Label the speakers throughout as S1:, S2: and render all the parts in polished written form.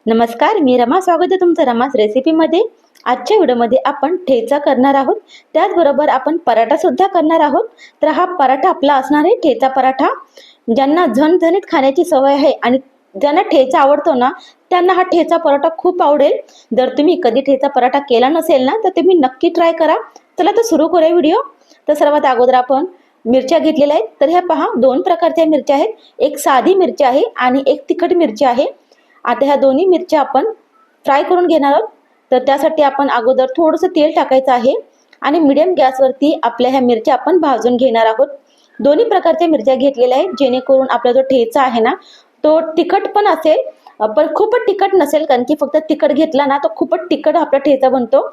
S1: नमस्कार, मी रमा. स्वागत आहे तुमचं रमास रेसिपीमध्ये. आजच्या व्हिडिओमध्ये आपण ठेचा करणार आहोत. त्याचबरोबर आपण पराठा सुद्धा करणार आहोत. तर हा पराठा आपला असणार आहे ठेचा पराठा. ज्यांना झणझणीत खाण्याची सवय आहे आणि ज्यांना ठेचा आवडतो ना, त्यांना हा ठेचा पराठा खूप आवडेल. जर तुम्ही कधी ठेचा पराठा केला नसेल ना, तर तुम्ही नक्की ट्राय करा. चला तर सुरू करूया व्हिडिओ. तर सर्वात अगोदर आपण मिरच्या घेतलेल्या आहेत. तर ह्या पहा, दोन प्रकारच्या मिरच्या आहेत. एक साधी मिरची आहे आणि एक तिखट मिरची आहे. आता ह्या दोन्ही मिरच्या आपण फ्राय करून घेणार आहोत. तर त्यासाठी आपण अगोदर थोडंसं तेल टाकायचं आहे आणि मिडियम गॅसवरती आपल्या ह्या मिरच्या आपण भाजून घेणार आहोत. दोन्ही प्रकारच्या मिरच्या घेतलेल्या आहेत, जेणेकरून आपला जो ठेचा आहे ना, तो तिखट पण असेल, पण खूपच तिखट नसेल. कारण की फक्त तिखट घेतला ना, तो खूपच तिखट आपला ठेचा बनतो.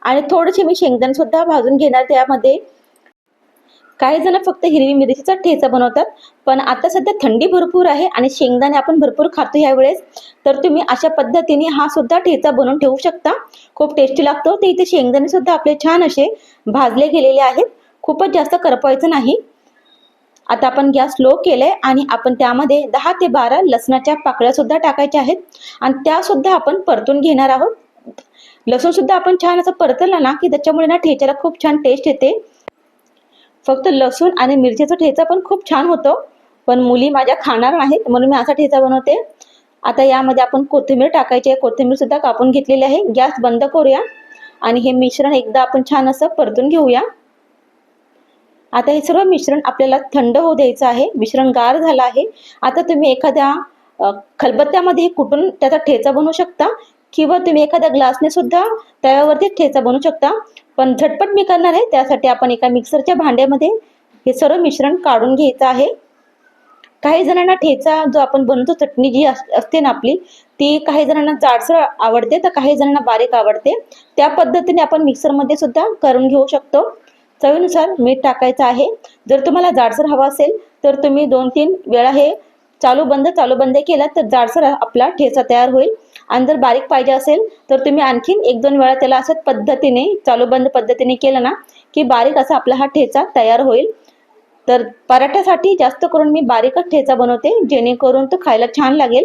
S1: आणि थोडेसे मी शेंगदाणे सुद्धा भाजून घेणार त्यामध्ये. काही जण फक्त हिरवी मिरचीचा ठेचा बनवतात, पण आता सध्या थंडी भरपूर आहे आणि शेंगदाणे आपण भरपूर खातो यावेळेस. तर तुम्ही अशा पद्धतीने हा सुद्धा ठेचा बनवून ठेवू शकता. खूप टेस्टी लागतो. ते इथे शेंगदाणे सुद्धा आपले छान असे भाजले गेलेले आहेत. खूपच जास्त करपवायचं नाही. आता आपण गॅस स्लो केलाय आणि आपण त्यामध्ये 10 ते 12 लसणाच्या पाकळ्या सुद्धा टाकायच्या आहेत आणि त्या सुद्धा आपण परतून घेणार आहोत. लसूण सुद्धा आपण छान असं परतला ना, की त्याच्यामुळे ना ठेच्याला खूप छान टेस्ट येते. फक्त लसूण आणि मिरचीचा ठेचा पण खूप छान होतो, पण मुली माझ्या खाणार नाहीत म्हणून मी असा ठेचा बनवते. आता यामध्ये आपण कोथिंबीर टाकायची आहे. कोथिंबीर सुद्धा कापून घेतलेली आहे. गॅस बंद करूया आणि हे मिश्रण एकदा आपण छान असं परतून घेऊया. आता हे सर्व मिश्रण आपल्याला थंड होऊ द्यायचं आहे. मिश्रण गार झालं आहे. आता तुम्ही एखाद्या खलबत्त्यामध्ये कुटून त्याचा ठेचा बनवू शकता किंवा तुम्ही एखाद्या ग्लासने सुद्धा तव्यावरती ठेचा बनवू शकता. पण झटपट मी करणार आहे, त्यासाठी आपण एका मिक्सरच्या भांड्यामध्ये हे सर्व मिश्रण काढून घ्यायचं आहे. काही जणांना ठेचा जो आपण बनवतो, चटणी जी असते ना आपली, ती काही जणांना जाडसर आवडते तर काही जणांना बारीक आवडते. त्या पद्धतीने आपण मिक्सरमध्ये सुद्धा करून घेऊ शकतो. चवीनुसार मीठ टाकायचं आहे. जर तुम्हाला जाडसर हवा असेल तर तुम्ही 2-3 वेळा हे चालू बंद केला तर जाडसर आपला ठेचा तयार होईल. आणि जर बारीक पाहिजे असेल तर तुम्ही आणखीन 1-2 वेळा त्याला असंच पद्धतीने चालू बंद पद्धतीने केलं ना, की बारीक असा आपला हा ठेचा तयार होईल. तर पराठ्यासाठी जास्त करून मी बारीकच ठेचा बनवते, जेणेकरून तो खायला छान लागेल.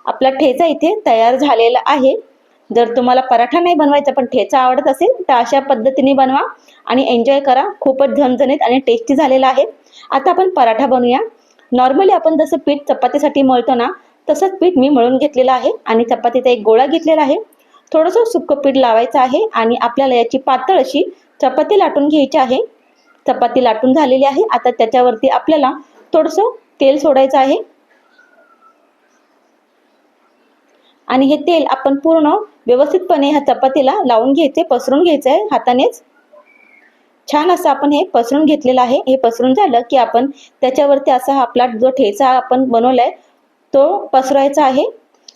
S1: आपला ठेचा इथे तयार झालेला आहे. जर तुम्हाला पराठा नाही बनवायचा पण ठेचा आवडत असेल तर अशा पद्धतीने बनवा आणि एन्जॉय करा. खूपच झणझणीत आणि टेस्टी झालेला आहे. आता आपण पराठा बनवूया. नॉर्मली आपण जसं पीठ चपातीसाठी मळतो ना, तसंच पीठ मी मळून घेतलेलं आहे आणि चपातीचा एक गोळा घेतलेला आहे. थोडंसं सुक्कं पीठ लावायचं आहे आणि आपल्याला याची पातळ अशी चपाती लाटून घ्यायची आहे. चपाती लाटून झालेली आहे. आता त्याच्यावरती आपल्याला थोडंसं तेल सोडायचं आहे आणि हे तेल आपण पूर्ण व्यवस्थितपणे ह्या चपातीला लावून घ्यायचे, पसरून घ्यायचं आहे हातानेच. छान असं आपण हे पसरून घेतलेलं आहे. हे पसरून झालं की आपण त्याच्यावरती असा आपला जो ठेचा आपण बनवलाय तो पसरायचा आहे.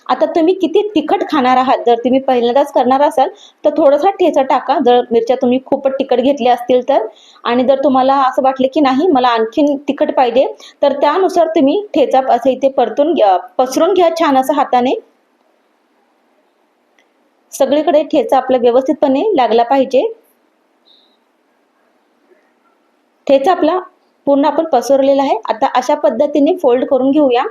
S1: आता तुम्ही किती तिखट खाणार आहात, जर तुम्ही पहिल्यांदाच करणार असाल तर थोडासा ठेचा टाका, जर मिरच्या तुम्ही खूपच तिखट घेतल्या असतील तर. आणि जर तुम्हाला असं वाटलं की नाही मला आणखीन तिखट पाहिजे, तर त्यानुसार तुम्ही ठेचा असं इथे पसरून घ्या छान असं हाताने. सगळीकडे ठेचा आपला व्यवस्थितपणे लागला पाहिजे. ठेचा आपला पूर्ण आपण पसरलेला आहे. आता अशा पद्धतीने फोल्ड करून घेऊया.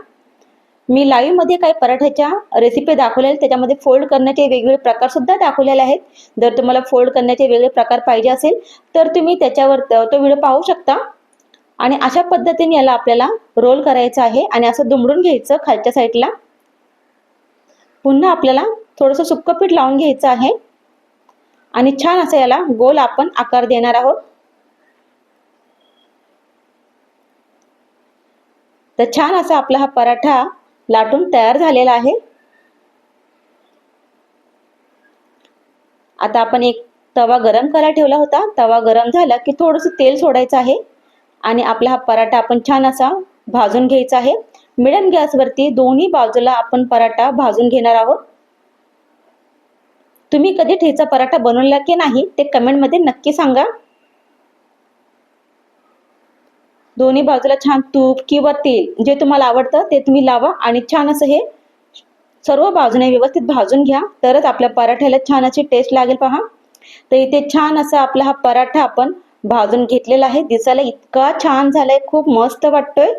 S1: मी लाईव्ह मध्ये काही पराठ्याच्या रेसिपी दाखवलेल्या आहेत, त्याच्यामध्ये फोल्ड करण्याचे वेगवेगळे प्रकार सुद्धा दाखवलेले आहेत. जर तुम्हाला फोल्ड करण्याचे वेगळे प्रकार पाहिजे असेल तर तुम्ही त्याच्यावर तो व्हिडिओ पाहू शकता. आणि अशा पद्धतीने याला आपल्याला रोल करायचं आहे आणि असं दुमडून घ्यायचं खालच्या साईडला. पुन्हा आपल्याला थोडंसं सुक्कं पीठ लावून घ्यायचं आहे आणि छान असं याला गोल आपण आकार देणार आहोत. तर छान असा आपला हा पराठा लाटून तयार झालेला आहे. आता आपण एक तवा गरम करायला ठेवला होता. तवा गरम झाला की थोडंसं तेल सोडायचं आहे आणि आपला हा पराठा आपण छान असा भाजून घ्यायचा आहे. मिडियम गॅसवरती दोन्ही बाजूला आपण पराठा भाजून घेणार आहोत. तुम्ही कधी ठेचा पराठा बनवला की नाही ते कमेंटमध्ये नक्की सांगा. दोन्ही बाजूला छान तूप किंवा तेल जे तुम्हाला आवडतं ते तुम्ही लावा आणि छान असं हे सर्व बाजूने व्यवस्थित भाजून घ्या, तरच आपल्या पराठ्याला छान अशी टेस्ट लागेल. पहा, तर इथे छान असा आपला हा पराठा आपण भाजून घेतलेला आहे. दिसायला इतका छान झालाय, खूप मस्त वाटतोय.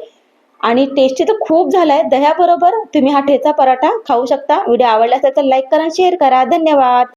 S1: आणि टेस्टी तर खूप झालाय. दह्याबरोबर तुम्ही हा ठेचा पराठा खाऊ शकता. व्हिडिओ आवडला असेल तर लाईक करा, शेअर करा. धन्यवाद.